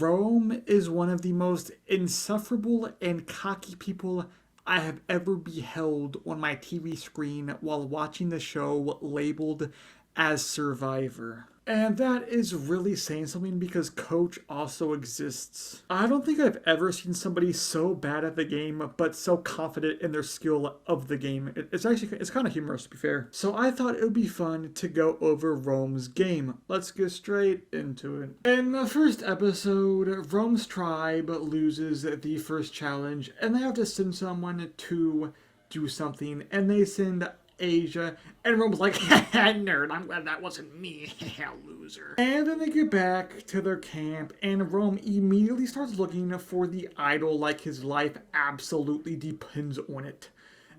Rome is one of the most insufferable and cocky people I have ever beheld on my TV screen while watching the show labeled as Survivor. And that is really saying something because Coach also exists. I don't think I've ever seen somebody so bad at the game but so confident in their skill of the game. It's kind of humorous, to be fair. So I thought it would be fun to go over Rome's game. Let's get straight into it. In the first episode, Rome's tribe loses the first challenge and they have to send someone to do something, and they send Asia, and Rome's like, nerd, I'm glad that wasn't me, loser. And then they get back to their camp, and Rome immediately starts looking for the idol like his life absolutely depends on it.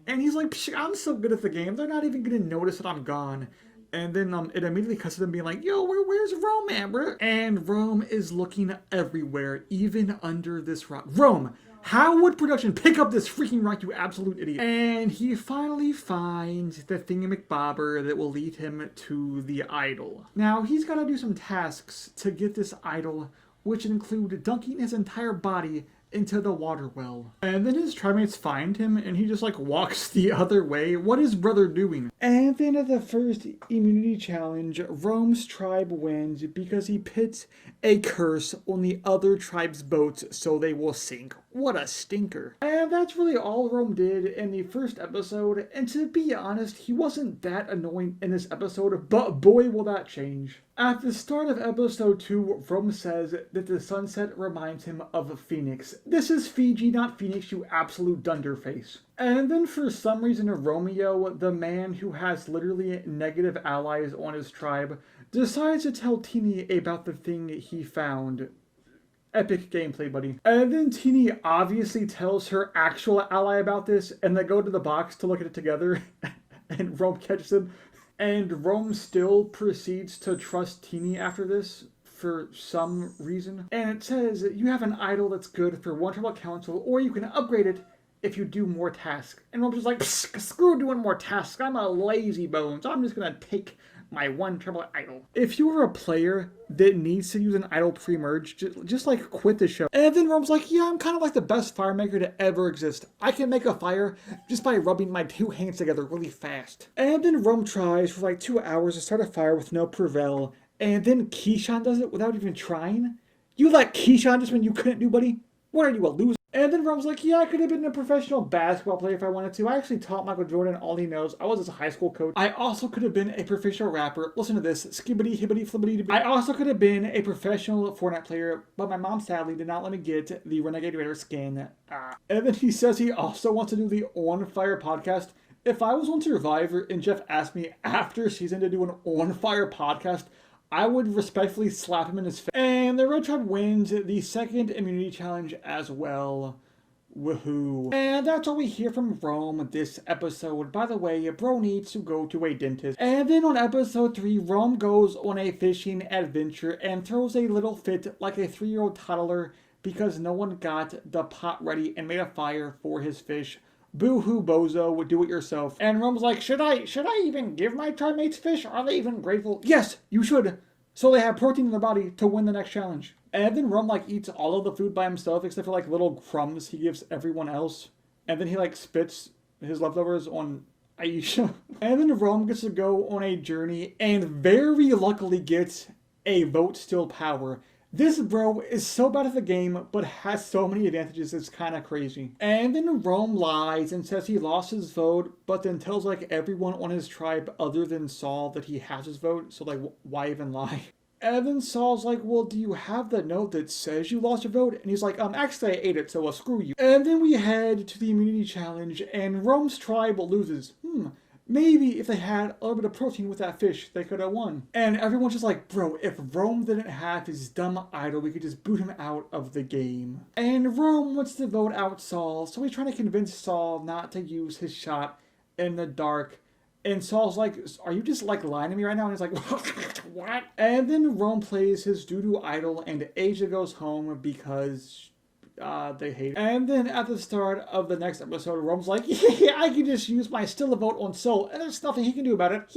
And he's like, I'm so good at the game, they're not even gonna notice that I'm gone. And then it immediately cuts to them being like, yo, where's Rome at, bro? And Rome is looking everywhere, even under this rock. Rome! How would production pick up this freaking rock, you absolute idiot? And he finally finds the thingamabobber that will lead him to the idol. Now, he's got to do some tasks to get this idol, which include dunking his entire body into the water well. And then his trimates find him, and he just like walks the other way. What is brother doing? And then at the first immunity challenge, Rome's tribe wins because he pits a curse on the other tribe's boats so they will sink. What a stinker. And that's really all Rome did in the first episode, and to be honest, he wasn't that annoying in this episode, but boy will that change. At the start of episode 2, Rome says that the sunset reminds him of Phoenix. This is Fiji, not Phoenix, you absolute dunderface. And then for some reason, Romeo, the man who has literally negative allies on his tribe, decides to tell Teeny about the thing he found. Epic gameplay, buddy. And then Teeny obviously tells her actual ally about this, and they go to the box to look at it together, and Rome catches him. And Rome still proceeds to trust Teeny after this for some reason. And it says you have an idol that's good for one tribal council, or you can upgrade it if you do more tasks. And Rome's just like, screw doing more tasks. I'm a lazy bones. I'm just gonna take my one tribal idol. If you are a player that needs to use an idol pre-merge, just like quit the show. And then Rome's like, yeah, I'm kind of like the best fire maker to ever exist. I can make a fire just by rubbing my two hands together really fast. And then Rome tries for like 2 hours to start a fire with no Prevail, and then Keyshawn does it without even trying? You let Keyshawn just when you couldn't do, buddy? What are you, a loser? And then Rome's like, yeah, I could have been a professional basketball player if I wanted to. I actually taught Michael Jordan all he knows. I was his high school coach. I also could have been a professional rapper. Listen to this. Skibbity, hibbity, flibbity. I also could have been a professional Fortnite player, but my mom sadly did not let me get the Renegade Raider skin. And then he says he also wants to do the On Fire podcast. If I was on Survivor and Jeff asked me after season to do an On Fire podcast, I would respectfully slap him in his face. And the Red Tribe wins the second immunity challenge as well. Woohoo. And that's all we hear from Rome this episode. By the way, bro needs to go to a dentist. And then on episode 3, Rome goes on a fishing adventure and throws a little fit like a 3-year-old toddler because no one got the pot ready and made a fire for his fish. Boo-hoo, bozo, do it yourself. And Rome's like, should I even give my tribe mates fish? Are they even grateful? Yes, you should. So they have protein in their body to win the next challenge. And then Rome like eats all of the food by himself except for like little crumbs he gives everyone else. And then he like spits his leftovers on Aisha. And then Rome gets to go on a journey and very luckily gets a vote still power. This bro is so bad at the game, but has so many advantages, it's kind of crazy. And then Rome lies and says he lost his vote, but then tells like everyone on his tribe other than Saul that he has his vote, so like why even lie? And then Saul's like, well, do you have the note that says you lost your vote? And he's like, actually I ate it, so screw you. And then we head to the immunity challenge, and Rome's tribe loses. Maybe if they had a little bit of protein with that fish, they could have won. And everyone's just like, bro, if Rome didn't have his dumb idol, we could just boot him out of the game. And Rome wants to vote out Saul, so he's trying to convince Saul not to use his shot in the dark. And Saul's like, are you just like lying to me right now? And he's like, what? And then Rome plays his doo-doo idol, and Asia goes home because They hate it. And then at the start of the next episode, Rome's like, yeah, I can just use my still a vote on Sol, and there's nothing he can do about it.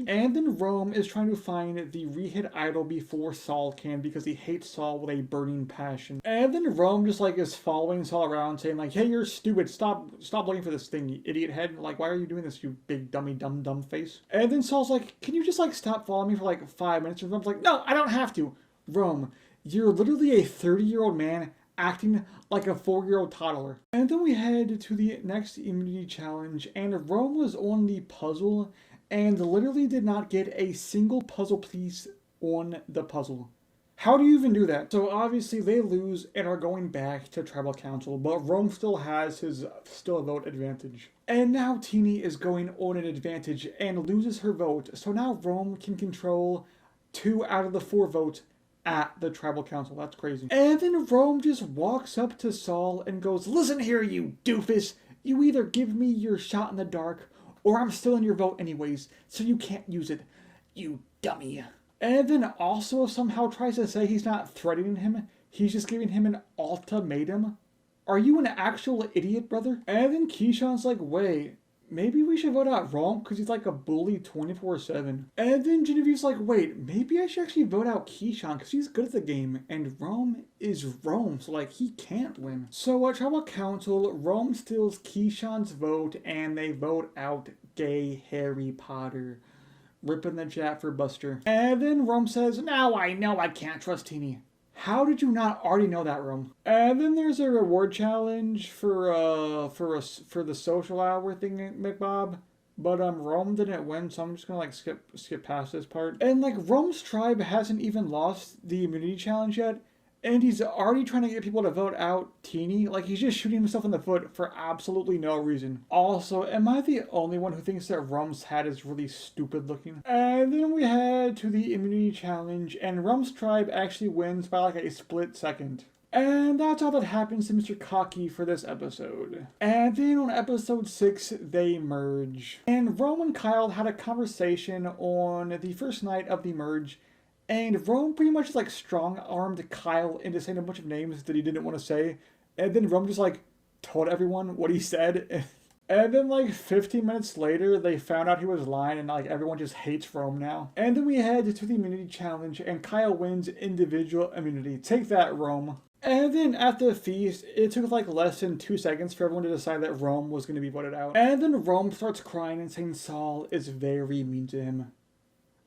And then Rome is trying to find the re-hit idol before Sol can, because he hates Sol with a burning passion. And then Rome just like is following Sol around, saying like, hey, you're stupid. Stop looking for this thing, you idiot head. Like, why are you doing this, you big dummy dumb face? And then Sol's like, can you just like stop following me for like 5 minutes? And Rome's like, no, I don't have to. Rome, you're literally a 30-year-old man acting like a 4-year-old toddler. And then we head to the next immunity challenge, and Rome was on the puzzle and literally did not get a single puzzle piece on the puzzle. How do you even do that? So obviously they lose and are going back to tribal council, but Rome still has his still a vote advantage. And now Teeny is going on an advantage and loses her vote, so now Rome can control 2 out of the 4 votes at the tribal council. That's crazy. And then Rome just walks up to Sol and goes, listen here, you doofus. You either give me your shot in the dark, or I'm still in your vote anyways, so you can't use it, you dummy. And then also somehow tries to say he's not threatening him, he's just giving him an ultimatum. Are you an actual idiot, brother? And then Keyshawn's like, wait, maybe we should vote out Rome because he's like a bully 24/7. And then Genevieve's like, wait, maybe I should actually vote out Keyshawn because he's good at the game. And Rome is Rome, so like he can't win. So at tribal council, Rome steals Keyshawn's vote and they vote out gay Harry Potter. Rip in the chat for Buster. And then Rome says, now I know I can't trust Teeny. How did you not already know that, Rome? And then there's a reward challenge for the social hour thing, McBob. But Rome didn't win, so I'm just gonna like skip past this part. And like Rome's tribe hasn't even lost the immunity challenge yet, and he's already trying to get people to vote out Teeny. Like he's just shooting himself in the foot for absolutely no reason. Also, am I the only one who thinks that Rum's hat is really stupid looking? And then we head to the immunity challenge, and Rum's tribe actually wins by like a split second. And that's all that happens to Mr. Cocky for this episode. And then on episode 6, they merge. And Rome and Kyle had a conversation on the first night of the merge, and Rome pretty much like strong-armed Kyle into saying a bunch of names that he didn't want to say. And then Rome just like told everyone what he said. And then like 15 minutes later, they found out he was lying and like everyone just hates Rome now. And then we head to the immunity challenge and Kyle wins individual immunity. Take that, Rome. And then at the feast, it took like less than 2 seconds for everyone to decide that Rome was going to be voted out. And then Rome starts crying and saying Sol is very mean to him.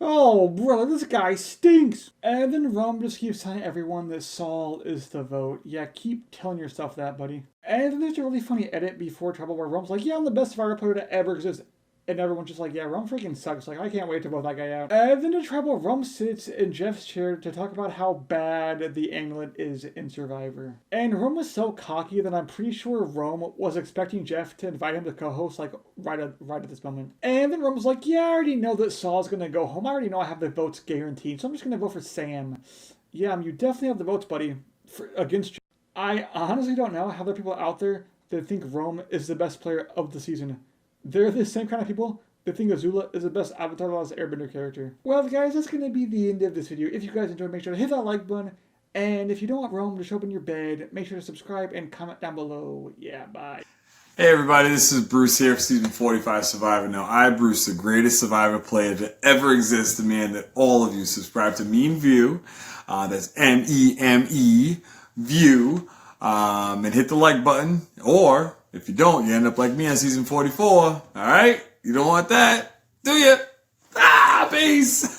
Oh, brother, this guy stinks! And then Rome just keeps telling everyone that Sol is the vote. Yeah, keep telling yourself that, buddy. And then there's a really funny edit before Trouble where Rome's like, yeah, I'm the best Survivor player to ever exist. And everyone's just like, yeah, Rome freaking sucks. Like, I can't wait to vote that guy out. And then in Trouble, Rome sits in Jeff's chair to talk about how bad the amulet is in Survivor. And Rome was so cocky that I'm pretty sure Rome was expecting Jeff to invite him to co-host, like, right at this moment. And then Rome was like, yeah, I already know that Saul's gonna go home. I already know I have the votes guaranteed, so I'm just gonna vote for Sam. Yeah, you definitely have the votes, buddy, against Jeff. I honestly don't know how there are people out there that think Rome is the best player of the season. They're the same kind of people that think Azula is the best Avatar The Last Airbender character. Well, guys, that's going to be the end of this video. If you guys enjoyed, make sure to hit that like button. And if you don't want Rome to show up in your bed, make sure to subscribe and comment down below. Yeah, bye. Hey everybody, this is Bruce here for Season 45 Survivor. Now, I, Bruce, the greatest Survivor player to ever exist, demand that all of you subscribe to Meme View. That's M-E-M-E, View. And hit the like button. Or, if you don't, you end up like me on Season 44. Alright? You don't want that, do you? Peace!